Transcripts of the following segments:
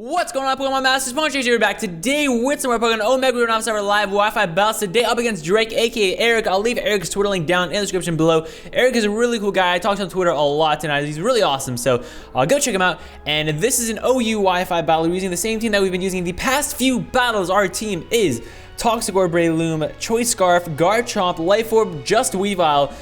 What's going on, Pokemon Masters? PokemonTripHD here back today with some more Pokemon Omega. We're on our live Wi-Fi battles today up against Drake, aka Eric. I'll leave Eric's Twitter link down in the description below. Eric is a really cool guy. I talked to him on Twitter a lot tonight. He's really awesome, so go check him out. And this is an OU Wi-Fi battle. We're using the same team that we've been using the past few battles. Our team is Toxicor, Breloom, Choice Scarf, Garchomp, Life Orb, Just Weavile,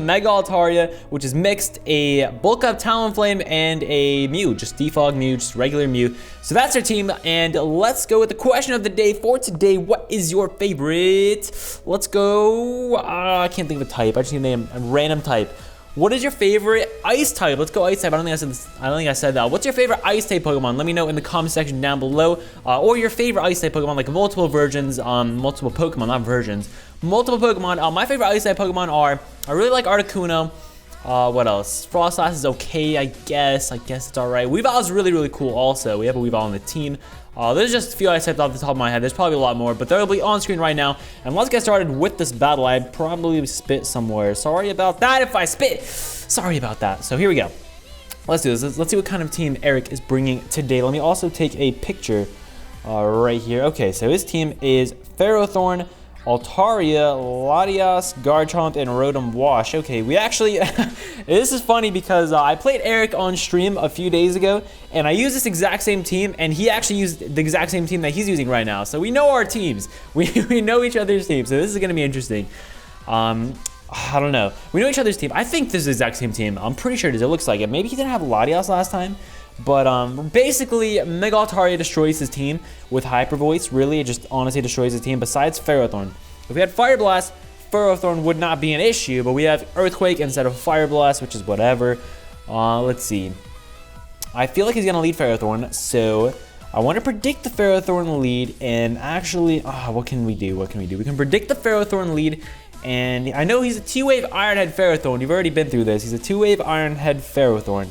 Mega Altaria, which is mixed, a Bulk Up Talonflame, and a Mew, just Defog Mew, just regular Mew. So that's our team, and let's go with the question of the day for today. What is your favorite? Let's go, I can't think of a type. I just need to name a random type. What is your favorite ice type? Let's go ice type. I don't think I said that. What's your favorite ice type Pokemon? Let me know in the comment section down below. Or your favorite ice type Pokemon, like multiple versions, multiple Pokemon, not versions. Multiple Pokemon. My favorite ice type Pokemon are, I really like Articuno. What else? Frostlass is okay, I guess. It's alright. Weavile is really, really cool also. We have a Weavile on the team. There's just a few ice types off the top of my head. There's probably a lot more, but they'll be on screen right now. And let's get started with this battle. I probably spit somewhere. Sorry about that if I spit. Sorry about that. So here we go. Let's do this. Let's see what kind of team Eric is bringing today. Let me also take a picture right here. Okay, so his team is Ferrothorn, Altaria, Latias, Garchomp, and Rotom Wash. Okay, we actually, this is funny because I played Eric on stream a few days ago, and I used this exact same team, and he actually used the exact same team that he's using right now. So we know our teams. We know each other's teams, so this is going to be interesting. I don't know. We know each other's team. I think this is the exact same team. I'm pretty sure it is. It looks like it. Maybe he didn't have Latias last time. But basically, Mega Altaria destroys his team with Hyper Voice. Really, it just honestly destroys his team, besides Ferrothorn. If we had Fire Blast, Ferrothorn would not be an issue, but we have Earthquake instead of Fire Blast, which is whatever. Let's see. I feel like he's going to lead Ferrothorn, so I want to predict the Ferrothorn lead, and actually, what can we do? We can predict the Ferrothorn lead, and I know he's a 2-wave Iron Head Ferrothorn. You've already been through this. He's a 2-wave Iron Head Ferrothorn.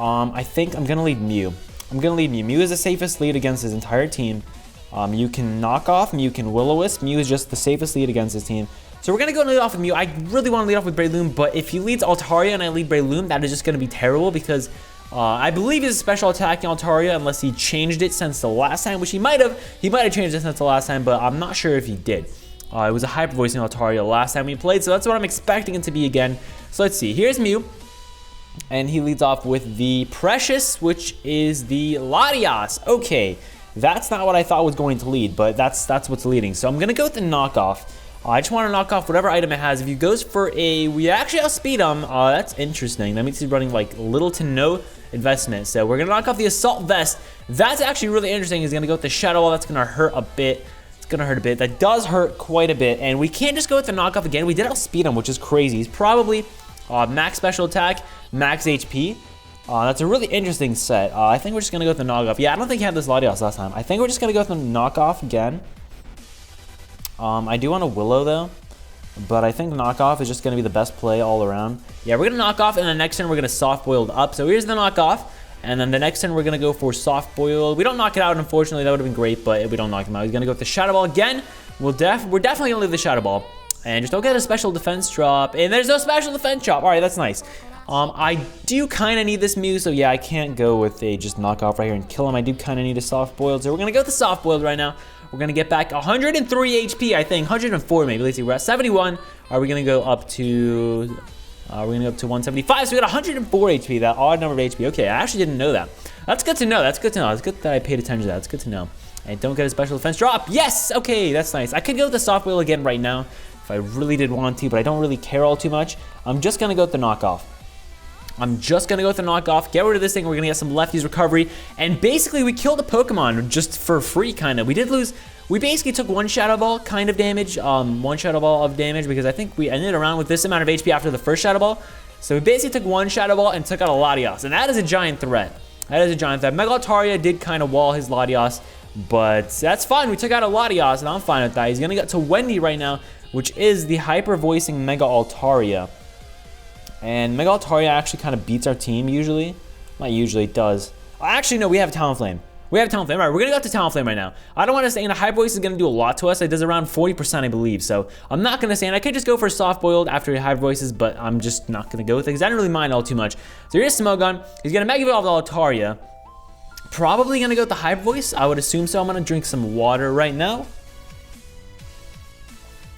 I think I'm going to lead Mew. Mew is the safest lead against his entire team. Mew can knock off, Mew can Will-O-Wisp. Mew is just the safest lead against his team. So we're going to go and lead off with Mew. I really want to lead off with Breloom, but if he leads Altaria and I lead Breloom, that is just going to be terrible because I believe he's a special attacking Altaria unless he changed it since the last time, which he might have. He might have changed it since the last time, but I'm not sure if he did. It was a Hyper Voicing Altaria last time we played, so that's what I'm expecting it to be again. So let's see. Here's Mew. And he leads off with the Precious, which is the Latias. Okay, that's not what I thought was going to lead, but that's what's leading. So I'm going to go with the knockoff. I just want to knock off whatever item it has. If he goes for a, we actually outspeed him. That's interesting. That means he's running like little to no investment. So we're going to knock off the Assault Vest. That's actually really interesting. He's going to go with the Shadow Ball. That's going to hurt a bit. It's going to hurt a bit. That does hurt quite a bit. And we can't just go with the knockoff again. We did outspeed him, which is crazy. He's probably max special attack, max HP. That's a really interesting set. I think we're just going to go with the knockoff. Yeah, I don't think he had this Latias last time. I think we're just going to go with the knockoff again. I do want a Willow, though. But I think knockoff is just going to be the best play all around. Yeah, we're going to knock off, and the next turn we're going to soft-boiled up. So here's the knockoff. And then the next turn we're going to go for soft-boiled. We don't knock it out, unfortunately. That would have been great, but we don't knock him out. He's going to go with the Shadow Ball again. We're definitely going to leave the Shadow Ball. And just don't get a special defense drop. And there's no special defense drop. All right, that's nice. I do kind of need this Mew, so yeah, I can't go with a just knockoff right here and kill him. I do kind of need a soft-boiled, so we're going to go with the soft-boiled right now. We're going to get back 103 HP, I think. 104 maybe. Let's see, we're at 71. Are we going to go up to... we're going to go up to 175, so we got 104 HP, that odd number of HP. Okay, I actually didn't know that. That's good to know. It's good that I paid attention to that. It's good to know. And don't get a special defense drop. Yes! Okay, that's nice. I could go with the soft-boiled again right now if I really did want to, but I don't really care all too much. I'm just going to go with the knockoff. Get rid of this thing. We're going to get some Lefty's recovery. And basically, we killed a Pokemon just for free, kind of. We did lose. We basically took one Shadow Ball kind of damage. One Shadow Ball of damage because I think we ended around with this amount of HP after the first Shadow Ball. So we basically took one Shadow Ball and took out a Latias. And that is a giant threat. Mega Altaria did kind of wall his Latias. But that's fine. We took out a Latias, and I'm fine with that. He's going to get to Wendy right now, which is the hyper-voicing Mega Altaria. And Mega Altaria actually kind of beats our team usually. Not usually, it does. Actually, no, we have Talonflame. All right, we're going to go to Talonflame right now. I don't want to say, and a Hyper Voice is going to do a lot to us. It does around 40%, I believe. So I'm not going to say, and I could just go for soft-boiled after Hyper Voices, but I'm just not going to go with it because I don't really mind all too much. So here's Smogon. He's going to Mega Evolve Altaria. Probably gonna go with the Hyper Voice. I would assume so. I'm gonna drink some water right now.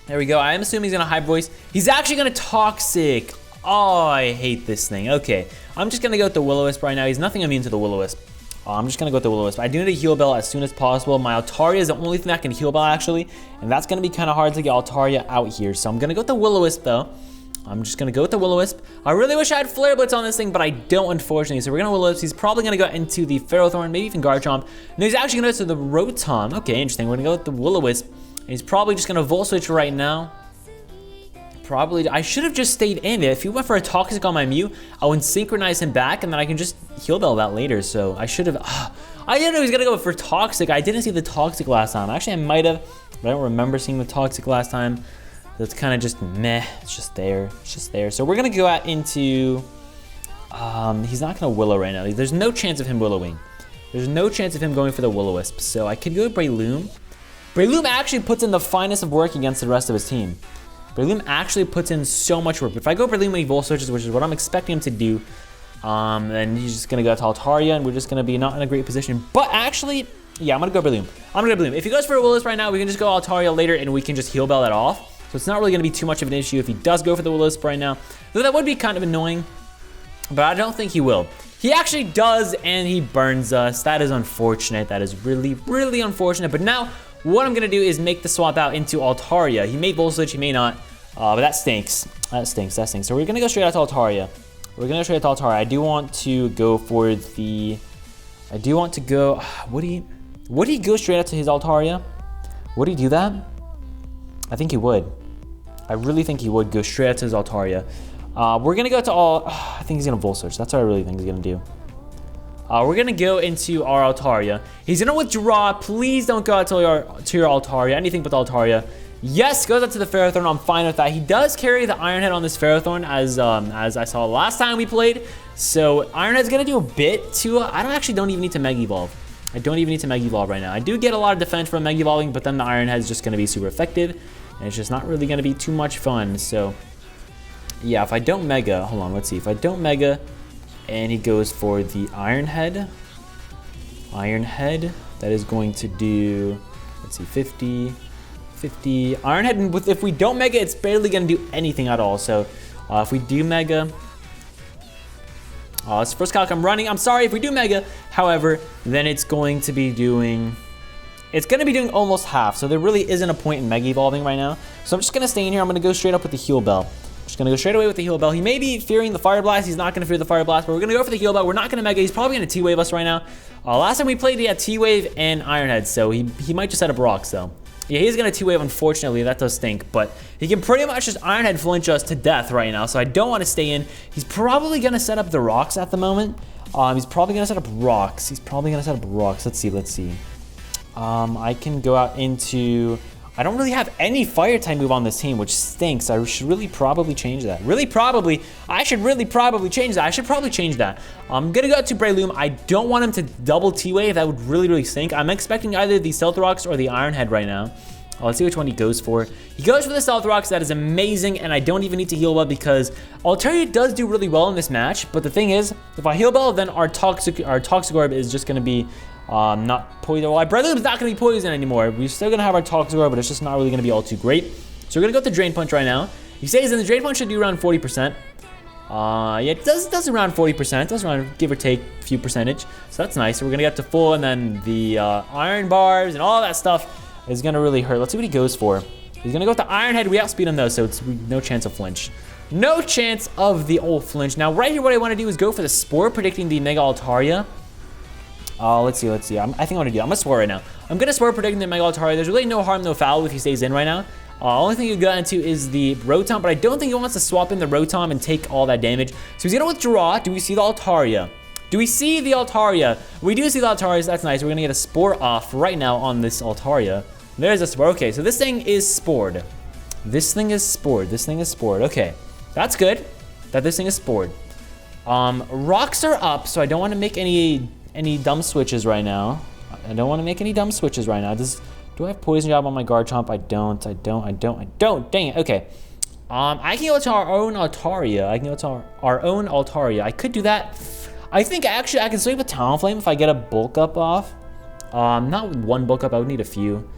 There we go. I am assuming he's gonna Hyper Voice. He's actually gonna Toxic. Oh, I hate this thing. Okay, I'm just gonna go with the Will-O-Wisp right now. He's nothing immune to the Will-O-Wisp. I'm just gonna go with the Will-O-Wisp. I do need a Heal Bell as soon as possible. My Altaria is the only thing that can Heal Bell actually, and that's gonna be kind of hard to get Altaria out here. So I'm gonna go with the Will-O-Wisp though. I'm just gonna go with the Will-O-Wisp. I really wish I had Flare Blitz on this thing, but I don't, unfortunately. So we're gonna Will-O-Wisp. He's probably gonna go into the Ferrothorn, maybe even Garchomp. No, he's actually gonna go to the Rotom. Okay, interesting. We're gonna go with the Will-O-Wisp. And he's probably just gonna Volt Switch right now. Probably, I should have just stayed in. If he went for a Toxic on my Mew, I would synchronize him back, and then I can just Heal Bell that later. So I should have, I didn't know he was gonna go for Toxic. I didn't see the Toxic last time. Actually, I might have, but I don't remember seeing the Toxic last time. It's kind of just meh. It's just there. It's just there. So we're gonna go out into. He's not gonna Willow right now. There's no chance of him Willowing. There's no chance of him going for the Will-O-Wisp. So I could go with Breloom. Breloom actually puts in the finest of work against the rest of his team. Breloom actually puts in so much work. If I go Breloom when he Volt Switches, which is what I'm expecting him to do, then he's just gonna go to Altaria, and we're just gonna be not in a great position. But actually, yeah, I'm gonna go Breloom. I'm gonna go Breloom. If he goes for a Will-O-Wisp right now, we can just go Altaria later, and we can just Heal Bell that off. So it's not really gonna be too much of an issue if he does go for the Will-O-Wisp right now. Though that would be kind of annoying, but I don't think he will. He actually does, and he burns us. That is unfortunate. That is really, really unfortunate. But now, what I'm gonna do is make the swap out into Altaria. He may Volt Switch, he may not, but that stinks. That stinks, that stinks. So we're gonna go straight out to Altaria. We're gonna go straight out to Altaria. I do want to go for the, would he go straight out to his Altaria? Would he do that? I think he would. I really think he would go straight out to his Altaria. We're gonna go to I think he's gonna Volt Switch. That's what I really think he's gonna do. We're gonna go into our Altaria. He's gonna withdraw. Please don't go out to your Altaria. Anything but the Altaria. Yes, goes out to the Ferrothorn. I'm fine with that. He does carry the Iron Head on this Ferrothorn, as I saw last time we played. So Iron Head's gonna do a bit to. I don't even need to Mega Evolve. I don't even need to Mega Evolve right now. I do get a lot of defense from Mega Evolving, but then the Iron Head is just gonna be super effective, and it's just not really gonna be too much fun. So yeah, if I don't Mega, hold on, let's see. If I don't Mega, and he goes for the Iron Head, that is going to do, let's see, 50. Iron Head, and if we don't Mega, it's barely gonna do anything at all. So if we do Mega, it's the first calc I'm running. I'm sorry if we do Mega, however, then it's going to be doing almost half. So there really isn't a point in Mega Evolving right now. So I'm just gonna stay in here. I'm gonna go straight up with the Heal Bell. Just gonna go straight away with the Heal Bell. He may be fearing the Fire Blast. He's not gonna fear the Fire Blast, but we're gonna go for the Heal Bell. We're not gonna Mega. He's probably gonna T-Wave us right now. Last time we played, he had T-Wave and Iron Head, so he might just set up rocks though. Yeah, he's gonna T-Wave, unfortunately. That does stink, but he can pretty much just Iron Head flinch us to death right now, so I don't want to stay in. He's probably gonna set up the rocks at the moment. He's probably gonna set up rocks. Let's see. I can go out into. I don't really have any fire type move on this team, which stinks. I should really probably change that. I should probably change that. I'm gonna go out to Breloom. I don't want him to double T-Wave. That would really, really stink. I'm expecting either the Stealth Rocks or the Iron Head right now. Let's see which one he goes for. He goes for the Stealth Rocks. That is amazing, and I don't even need to Heal Bell because Altaria does do really well in this match. But the thing is, if I Heal Bell, then our Toxic Orb is just gonna be not poison. Well, Breloom's not gonna be poison anymore. We're still gonna have our Toxic Orb, but it's just not really gonna be all too great. So we're gonna go with the Drain Punch right now. He says that the Drain Punch should do around 40%. Yeah, it does around 40%. It does around, give or take, a few percentage. So that's nice. So we're gonna get to full, and then the Iron Bars and all that stuff is gonna really hurt. Let's see what he goes for. He's gonna go with the Iron Head. We outspeed him though, so it's no chance of flinch. No chance of the old flinch. Now right here, what I wanna do is go for the Spore, predicting the Mega Altaria. Let's see. I think I'm gonna Spore right now. I'm gonna Spore predicting the Mega Altaria. There's really no harm, no foul if he stays in right now. Only thing he got into is the Rotom, but I don't think he wants to swap in the Rotom and take all that damage. So he's gonna withdraw. Do we see the Altaria? We do see the Altaria, so that's nice. We're gonna get a Spore off right now on this Altaria. There's a Spore. Okay, so this thing is Spored. Okay, that's good that this thing is Spored. Rocks are up, so I don't want to make any dumb switches right now. Do I have Poison Jab on my Garchomp? I don't. Dang it. Okay. I can go to our own Altaria. I could do that. I think actually I can sweep a Talonflame if I get a bulk up off. Not one bulk up, I would need a few.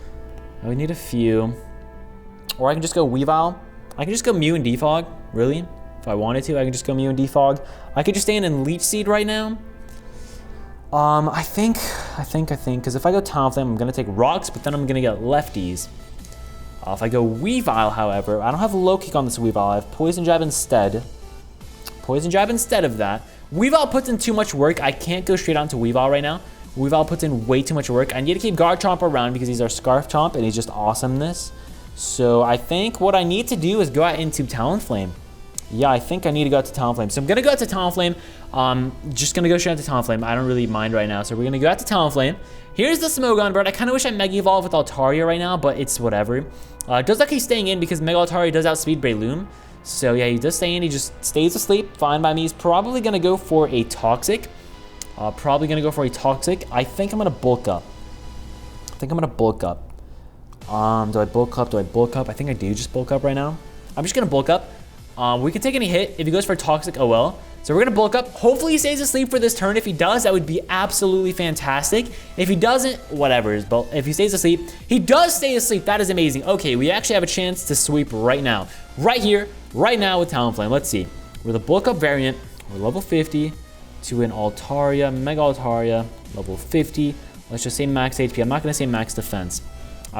Or I can just go Weavile. I can just go Mew and Defog, really. If I wanted to, I can just go Mew and Defog. I could just stay in Leech Seed right now. I think, because if I go Talonflame, I'm gonna take Rocks, but then I'm gonna get lefties. If I go Weavile, however, I don't have Low Kick on this Weavile. I have Poison Jab instead. Of that. Weavile puts in too much work. I can't go straight on to Weavile right now. Weavile puts in way too much work. I need to keep Garchomp around because he's our Scarf Chomp and he's just awesomeness. So I think what I need to do is go out into Talonflame. Yeah, I think I need to go out to Talonflame. So I'm gonna go out to Talonflame. Just gonna go straight out to Talonflame. I don't really mind right now. So we're gonna go out to Talonflame. Here's the Smogon bird. I kind of wish I Mega Evolved with Altaria right now, but it's whatever. It does look like he's staying in because Mega Altaria does outspeed Breloom. So yeah, he does stay in. He just stays asleep. Fine by me. He's probably gonna go for a Toxic. I think I'm gonna bulk up. Do I bulk up? I think I do just bulk up right now. I'm just gonna bulk up. We can take any hit. If he goes for a Toxic, oh well. So we're gonna bulk up. Hopefully he stays asleep for this turn. If he does, that would be absolutely fantastic. If he doesn't, whatever. But if he stays asleep, he does stay asleep. That is amazing. Okay, we actually have a chance to sweep right now. Right here, right now with Talonflame. Let's see. We're the bulk up variant. We're level 50 to an Altaria, Mega Altaria, level 50. Let's just say max HP. I'm not gonna say max defense.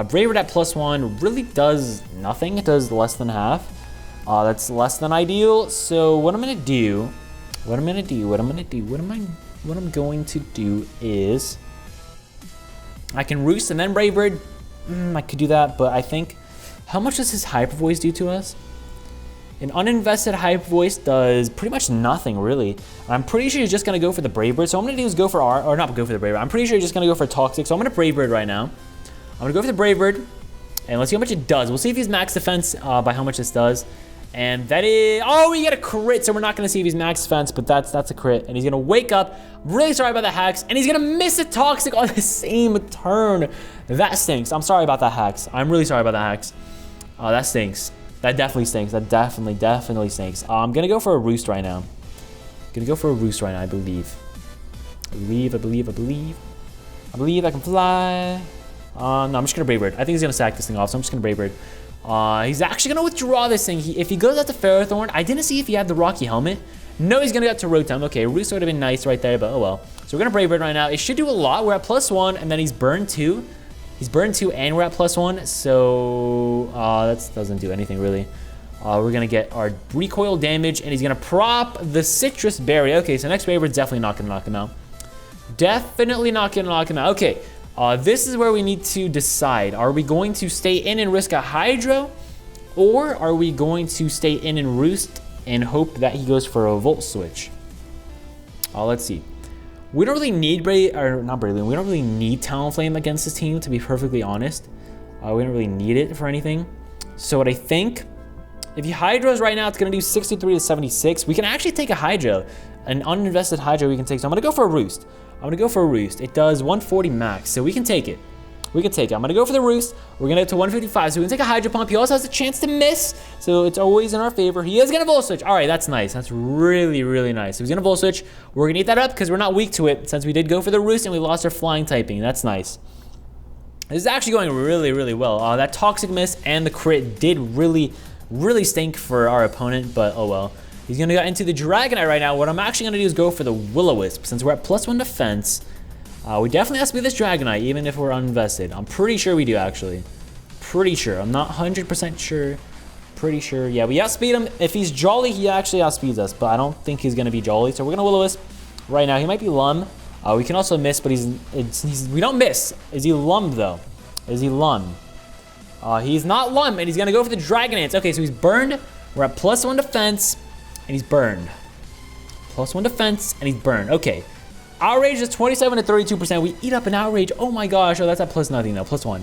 Brave Bird at +1 really does nothing. It does less than half. That's less than ideal. So what I'm going to do is I can Roost and then Brave Bird. I could do that, but I think, how much does his Hyper Voice do to us? An uninvested Hyper Voice does pretty much nothing, really. I'm pretty sure he's just going to go for the Brave Bird. So what I'm going to do is go for not go for the Brave Bird. I'm pretty sure he's just going to go for Toxic. So I'm going to Brave Bird right now. I'm going to go for the Brave Bird. And let's see how much it does. We'll see if he's max defense by how much this does. And that is, oh, we get a crit, so we're not gonna see if he's max defense, but that's a crit. And he's gonna wake up. I'm really sorry about the hacks, and he's gonna miss a Toxic on the same turn. That stinks. I'm sorry about that hacks. I'm really sorry about that hacks. That stinks. That definitely stinks. That definitely stinks. I'm gonna go for a Roost right now. I believe. I believe I can fly. No, I'm just gonna Brave Bird. I think he's gonna sack this thing off, so I'm just gonna Brave Bird. He's actually gonna withdraw this thing. If he goes out to Ferrothorn, I didn't see if he had the Rocky Helmet. No, he's gonna go to Rotom. Okay, Roost would have been nice right there, but oh well. So we're gonna Brave Bird right now. It should do a lot. We're at +1, and then he's burned 2. And we're at +1. So that doesn't do anything really. We're gonna get our recoil damage, and he's gonna prop the Citrus Berry. Okay, so next Brave Bird's definitely not gonna knock him out. Okay. This is where we need to decide. Are we going to stay in and risk a Hydro? Or are we going to stay in and Roost and hope that he goes for a Volt Switch? Let's see. We don't really need we don't really need Talonflame against this team, to be perfectly honest. We don't really need it for anything. So what I think, if he Hydros right now, it's going to do 63 to 76. We can actually take a Hydro. An uninvested Hydro we can take. So I'm going to go for a Roost. It does 140 max, so we can take it. I'm going to go for the Roost. We're going to get to 155, so we can take a Hydro Pump. He also has a chance to miss, so it's always in our favor. He is going to Volt Switch. All right, that's nice. That's really, really nice. So he's going to Volt Switch. We're going to eat that up because we're not weak to it since we did go for the Roost and we lost our Flying typing. That's nice. This is actually going really, really well. That Toxic miss and the crit did really, really stink for our opponent, but oh well. He's going to go into the Dragonite right now. What I'm actually going to do is go for the Will-O-Wisp. Since we're at +1 defense, we definitely have to be this Dragonite, even if we're uninvested. I'm pretty sure we do, actually. I'm not 100% sure. Pretty sure. Yeah, we outspeed him. If he's Jolly, he actually outspeeds us, but I don't think he's going to be Jolly. So we're going to Will-O-Wisp right now. He might be Lum. We can also miss, but we don't miss. Is he Lum, though? He's not Lum, and he's going to go for the Dragonite. Okay, so he's burned. We're at +1 defense. And he's burned. +1 defense, and he's burned. Okay. Outrage is 27 to 32%. We eat up an Outrage. Oh my gosh. Oh, that's at +0 though. +1.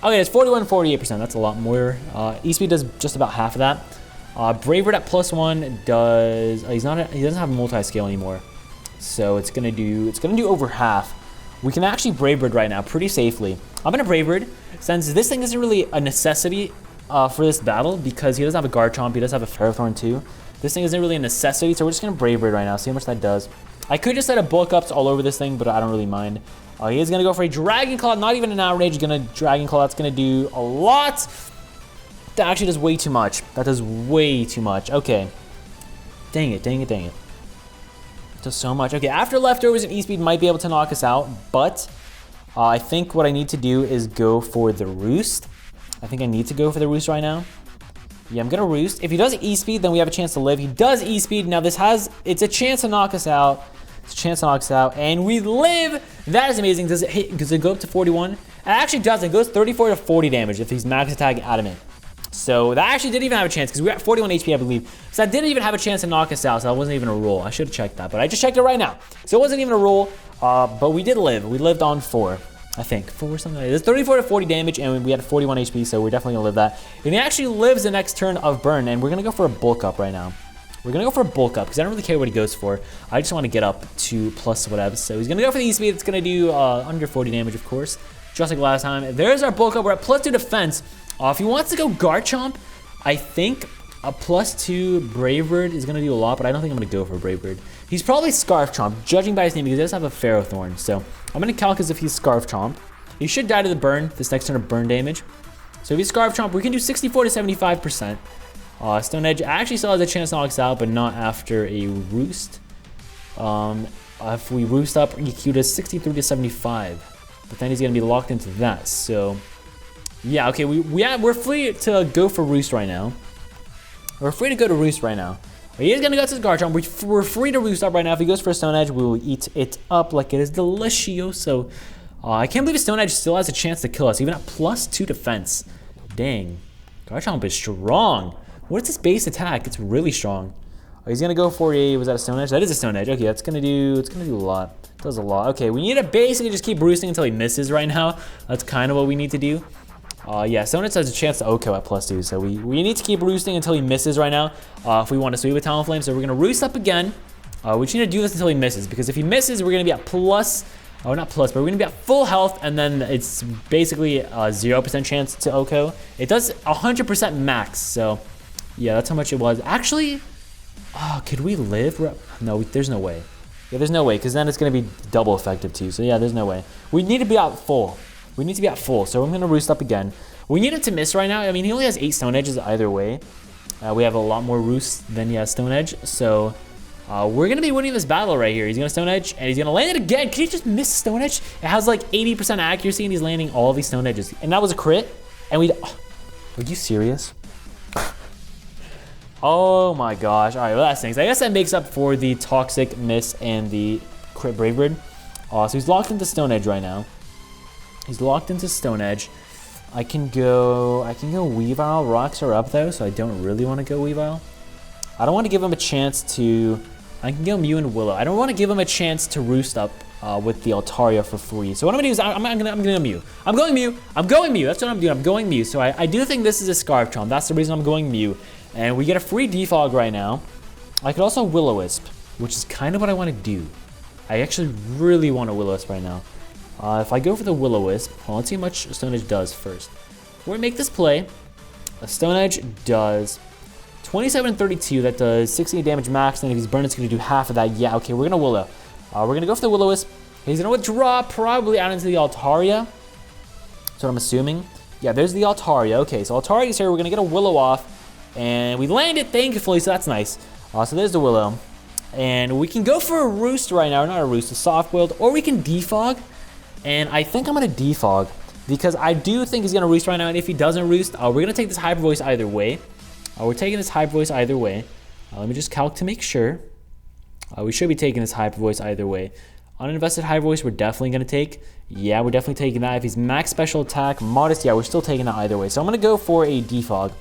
Okay, it's 41 to 48%. That's a lot more. E-Speed does just about half of that. Brave Bird at +1 does. He doesn't have a multi-scale anymore. So it's gonna do over half. We can actually Brave Bird right now pretty safely. I'm gonna Brave Bird since this thing isn't really a necessity for this battle because he doesn't have a Garchomp. He does have a Ferrothorn too. This thing isn't really a necessity, so we're just gonna Brave Bird right now, see how much that does. I could just set a Bulk Ups all over this thing, but I don't really mind. He is gonna go for a Dragon Claw, not even an outrage, gonna Dragon Claw. That's gonna do a lot. That actually does way too much. That does way too much. Okay. Dang it, dang it, dang it. Does so much. Okay, after Leftovers and E-Speed might be able to knock us out, but I think what I need to do is go for the Roost. I think I need to go for the Roost right now. Yeah, I'm gonna Roost. If he does E-Speed, then we have a chance to live. He does E-Speed. Now it's a chance to knock us out. It's a chance to knock us out, and we live. That is amazing. Does it go up to 41? It actually does. It goes 34 to 40 damage if he's max attack adamant. So that actually didn't even have a chance because we were at 41 HP, I believe. So that didn't even have a chance to knock us out. So that wasn't even a roll. I should have checked that, but I just checked it right now. So it wasn't even a roll, but we did live. We lived on 4, I think. 4 or something like that. It's 34 to 40 damage, and we had 41 HP, so we're definitely going to live that. And he actually lives the next turn of Burn, and we're going to go for a Bulk Up right now. We're going to go for a Bulk Up because I don't really care what he goes for. I just want to get up to plus whatever. So he's going to go for the E-Speed. It's going to do under 40 damage, of course, just like last time. There's our Bulk Up. We're at plus 2 defense. If he wants to go Garchomp, I think a plus 2 Brave Bird is going to do a lot, but I don't think I'm going to go for a Brave Bird. He's probably Scarf Chomp, judging by his name, because he does have a Ferrothorn. So I'm going to calc as if he's Scarf Chomp. He should die to the burn, this next turn of burn damage. So if he's Scarf Chomp, we can do 64 to 75%. Stone Edge actually still has a chance to knock us out, but not after a Roost. If we Roost up, EQ does 63 to 75. But then he's going to be locked into that, so... Yeah, okay, we're free to go for Roost right now. We're free to go to Roost right now. He is going to go to his Garchomp. We're free to Roost up right now. If he goes for a Stone Edge, we will eat it up like it is delicioso. I can't believe Stone Edge still has a chance to kill us, even at plus 2 defense. Dang. Garchomp is strong. What is this base attack? It's really strong. He's going to go for a... Was that a Stone Edge? That is a Stone Edge. Okay, that's going to do... It's going to do a lot. It does a lot. Okay, we need to basically just keep roosting until he misses right now. That's kind of what we need to do. Yeah, Stone Edge has a chance to OHKO at plus 2, so we need to keep roosting until he misses right now if we want to sweep with Talonflame. So we're going to roost up again. We just need to do this until he misses, because if he misses, we're going to be at plus, not plus, but we're going to be at full health, and then it's basically a 0% chance to OHKO. It does 100% max, so yeah, that's how much it was. Actually, could we live? No, there's no way. Yeah, there's no way, because then it's going to be double effective too, so yeah, there's no way. We need to be at full. We need to be at full, so I'm going to roost up again. We need him to miss right now. I mean, he only has 8 Stone Edges either way. We have a lot more roosts than he has Stone Edge, so we're going to be winning this battle right here. He's going to Stone Edge, and he's going to land it again. Can he just miss Stone Edge? It has like 80% accuracy, and he's landing all these Stone Edges. And that was a crit, and we... Are you serious? Oh my gosh. All right, well, that stinks. I guess that makes up for the Toxic Miss and the crit Brave Bird. So he's locked into Stone Edge right now. He's locked into Stone Edge. I can go Weavile. Rocks are up though, so I don't really want to go Weavile. I don't want to give him a chance to... I can go Mew and Willow. I don't want to give him a chance to roost up with the Altaria for free. So what I'm going to do is I'm gonna go Mew. I'm going Mew. I'm going Mew. That's what I'm doing. I'm going Mew. So I do think this is a Scarf Chomp. That's the reason I'm going Mew. And we get a free Defog right now. I could also Will-O-Wisp, which is kind of what I want to do. I actually really want a Will-O-Wisp right now. If I go for the Will-O-Wisp, well, let's see how much Stone Edge does first. Before we make this play, a Stone Edge does 27 and 32. That does 60 damage max, and if he's burned, it's going to do half of that. Yeah, okay, we're going to Willow. We're going to go for the Will-O-Wisp. He's going to withdraw, probably out into the Altaria. That's what I'm assuming. Yeah, there's the Altaria. Okay, so Altaria's here. We're going to get a Willow off, and we landed, thankfully, so that's nice. So there's the Willow. And we can go for a Roost right now. Not a Roost, a Soft Build, or we can Defog. And I think I'm going to Defog because I do think he's going to Roost right now. And if he doesn't Roost, we're going to take this Hyper Voice either way. We're taking this Hyper Voice either way. Let me just calc to make sure. We should be taking this Hyper Voice either way. Uninvested Hyper Voice, we're definitely going to take. Yeah, we're definitely taking that. If he's max special attack, modest, yeah, we're still taking that either way. So I'm going to go for a Defog.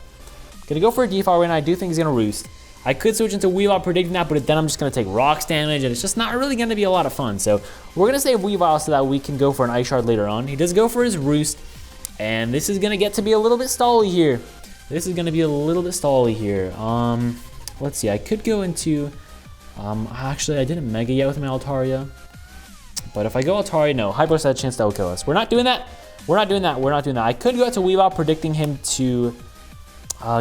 Going to go for a Defog right now. I do think he's going to Roost. I could switch into Weavile predicting that, but then I'm just going to take Rocks damage, and it's just not really going to be a lot of fun. So we're going to save Weavile so that we can go for an Ice Shard later on. He does go for his Roost, and this is going to get to be a little bit stally here. Let's see, I could go into... actually, I didn't Mega yet with my Altaria. But if I go Altaria, no. Hypros had a chance to OHKO us. We're not doing that. I could go out to Weavile predicting him to...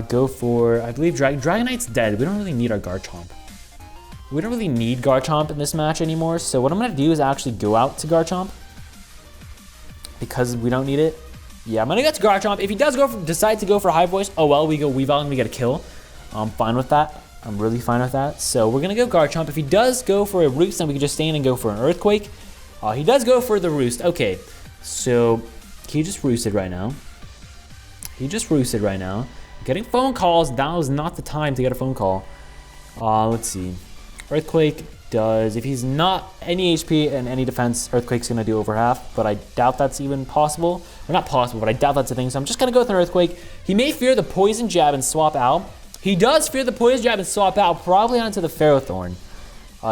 Go for, I believe, Dragonite's dead. We don't really need our Garchomp. We don't really need Garchomp in this match anymore. So what I'm going to do is actually go out to Garchomp. Because we don't need it. Yeah, I'm going to go to Garchomp. If he does decide to go for High Voice, oh well, we go Weavile and we get a kill. I'm fine with that. I'm really fine with that. So we're going to go Garchomp. If he does go for a Roost, then we can just stay in and go for an Earthquake. He does go for the Roost. Okay, so he just roosted right now. He just roosted right now. Getting phone calls. That was not the time to get a phone call. Let's see. Earthquake does, if he's not any HP and any defense, Earthquake's gonna do over half, but I doubt that's even possible. Or not possible, but I doubt that's a thing, so I'm just gonna go with an Earthquake. He may fear the Poison Jab and swap out. He does fear the Poison Jab and swap out, probably onto the Ferrothorn.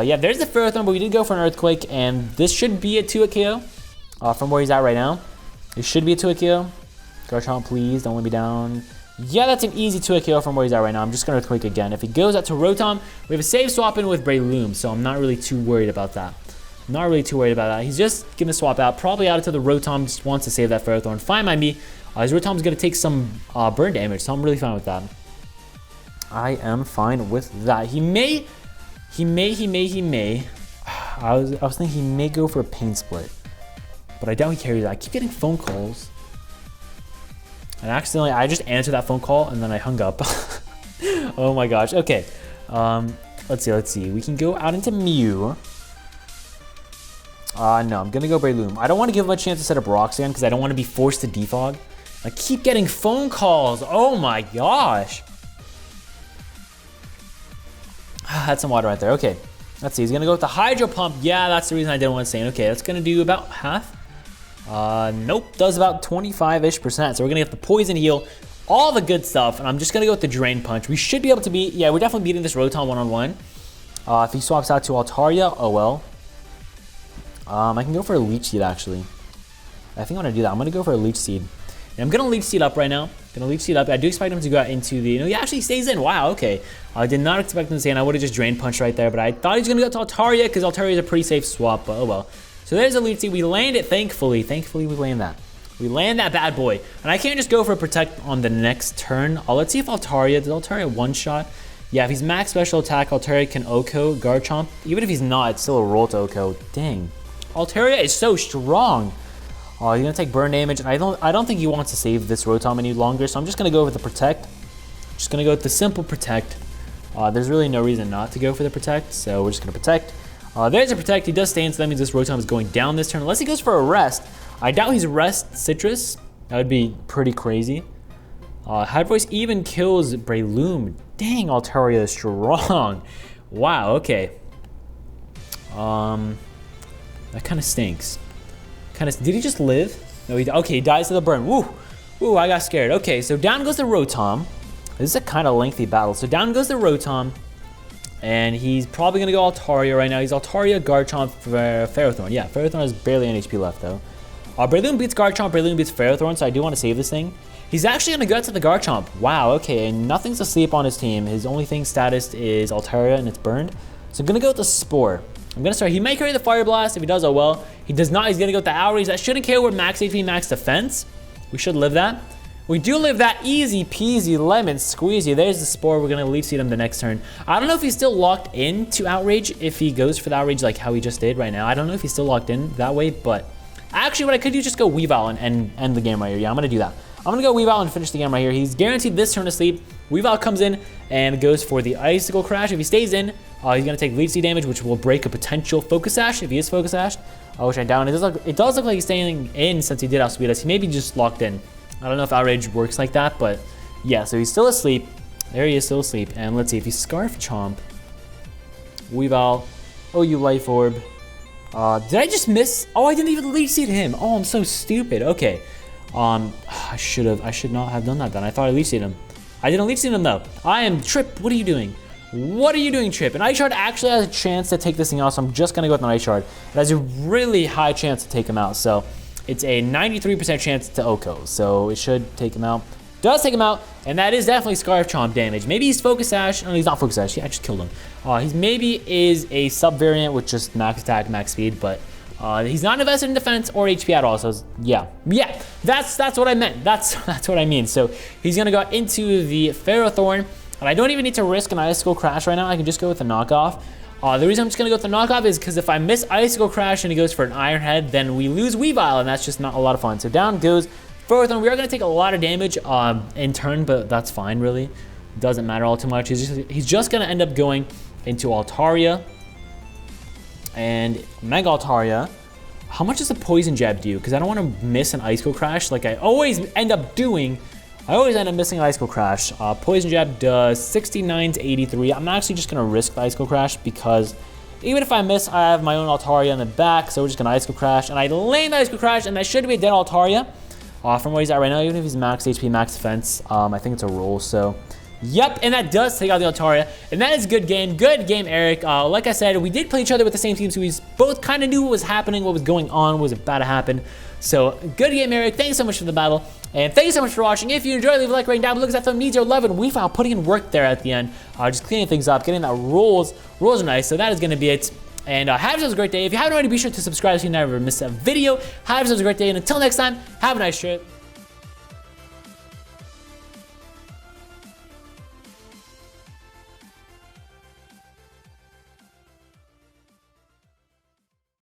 Yeah, there's the Ferrothorn, but we did go for an Earthquake, and this should be a 2-hit KO from where he's at right now. It should be a 2-hit KO. Garchomp, please, don't let me down. Yeah, that's an easy 2-hit KO from where he's at right now. I'm just going to Earthquake again. If he goes out to Rotom, we have a save swap in with Breloom, so I'm not really too worried about that. He's just going to swap out, probably out to the Rotom, just wants to save that Ferrothorn. Fine by me. His Rotom's going to take some burn damage, so I'm really fine with that. I am fine with that. He may. I was thinking he may go for a Pain Split, but I doubt he carries that. I keep getting phone calls. And accidentally, I just answered that phone call and then I hung up. Oh my gosh. Okay. Let's see. We can go out into Mew. No, I'm going to go Breloom. I don't want to give him a chance to set up rocks again because I don't want to be forced to defog. I keep getting phone calls. Oh my gosh. Had some water right there. Okay. Let's see. He's going to go with the Hydro Pump. Yeah, that's the reason I didn't want to say it. Okay, that's going to do about half. Nope, does about 25-ish%. So we're gonna get the Poison Heal, all the good stuff, and I'm just gonna go with the Drain Punch. We should be able to beat, yeah, we're definitely beating this Rotom one-on-one. If he swaps out to Altaria, oh well. I can go for a Leech Seed, actually. I think I'm gonna do that. I'm gonna go for a Leech Seed. And I'm gonna Leech Seed up right now. I do expect him to go out into the, he actually stays in. Wow, okay. I did not expect him to stay in. I would have just Drain Punched right there, but I thought he was gonna go to Altaria because Altaria is a pretty safe swap, but oh well. So there's a Leech Seed. We land it, thankfully. Thankfully, we land that. We land that bad boy. And I can't just go for a Protect on the next turn. Let's see if Altaria, does Altaria one-shot? Yeah, if he's max special attack, Altaria can OHKO Garchomp. Even if he's not, it's still a roll to OHKO. Dang. Altaria is so strong. He's gonna take burn damage, and I don't think he wants to save this Rotom any longer, so I'm just gonna go with the Protect. Just gonna go with the simple Protect. There's really no reason not to go for the Protect, so we're just gonna Protect. There's a Protect. He does stay in, so that means this Rotom is going down this turn. Unless he goes for a Rest. I doubt he's Rest Citrus. That would be pretty crazy. High Voice even kills Breloom. Dang, Altaria is strong. Wow, okay. That kind of stinks. Did he just live? No, okay, he dies to the burn. Woo! Woo, I got scared. Okay, so down goes the Rotom. This is a kind of lengthy battle. So down goes the Rotom. And he's probably going to go Altaria right now. He's Altaria, Garchomp, Ferrothorn. Yeah, Ferrothorn has barely any HP left, though. Breloom beats Garchomp, Breloom beats Ferrothorn, so I do want to save this thing. He's actually going to go to the Garchomp. Wow, okay, and nothing's asleep on his team. His only thing status is Altaria, and it's burned. So I'm going to go with the Spore. I'm going to start. He may carry the Fire Blast. If he does, oh well. He does not. He's going to go with the Outrage. That shouldn't KO with max HP, max defense. We should live that. We do live that. Easy peasy lemon squeezy. There's the Spore. We're going to Leaf Seed him the next turn. I don't know if he's still locked in to Outrage if he goes for the Outrage like how he just did right now. I don't know if he's still locked in that way, but actually what I could do is just go Weavile and end the game right here. Yeah, I'm going to do that. I'm going to go Weavile and finish the game right here. He's guaranteed this turn to sleep. Weavile comes in and goes for the Icicle Crash. If he stays in, he's going to take Leech Seed damage, which will break a potential Focus Sash if he is Focus Sashed, which I doubt. It does look like he's staying in since he did outspeed us. He may be just locked in. I don't know if Outrage works like that, but yeah, so he's still asleep. There he is, still asleep. And let's see if he's Scarf Chomp. Weavile. Oh, you Life Orb. Did I just miss? Oh, I didn't even Leech Seed him. Oh, I'm so stupid. Okay. I should not have done that then. I thought I Leech Seed him. I didn't Leech Seed him though. I am Trip. What are you doing? What are you doing, Trip? An Ice Shard actually has a chance to take this thing out, so I'm just gonna go with an Ice Shard. It has a really high chance to take him out, so it's a 93% chance to OHKO, so it should take him out. Does take him out, and that is definitely Scarf Chomp damage. Maybe he's Focus Sash. No, he's not Focus Sash. Yeah, I just killed him. He's maybe is a sub variant with just max attack, max speed, but He's not invested in defense or HP at all, so yeah, that's what I meant. That's what I mean. So he's gonna go into the Ferrothorn, and I don't even need to risk an Icicle Crash right now. I can just go with the knockoff. The reason I'm just gonna go with the knockoff is because if I miss Icicle Crash and he goes for an Iron Head, then we lose Weavile, and that's just not a lot of fun. So down goes Ferrothorn. We are gonna take a lot of damage in turn, but that's fine, really. Doesn't matter all too much. He's just gonna end up going into Altaria and Mega Altaria. How much does a Poison Jab do? Because I don't want to miss an Icicle Crash like I always end up doing. I always end up missing an Icicle Crash. Poison Jab does 69 to 83. I'm actually just gonna risk the Icicle Crash because even if I miss, I have my own Altaria in the back, so we're just gonna Icicle Crash. And I land the Icicle Crash, and that should be a dead Altaria. From where he's at right now, even if he's max HP, max defense, I think it's a roll, so. Yep, and that does take out the Altaria, and that is a good game, Eric. Like I said, we did play each other with the same team, so we both kind of knew what was happening, what was going on, what was about to happen. So, good game, Eric. Thanks so much for the battle, and thanks so much for watching. If you enjoyed, leave a like rating down below, because that film needs your love, and Wifi putting in work there at the end, just cleaning things up, getting that rolls are nice, so that is going to be it. And have yourselves a great day. If you haven't already, be sure to subscribe so you never miss a video. Have yourselves a great day, and until next time, have a nice trip.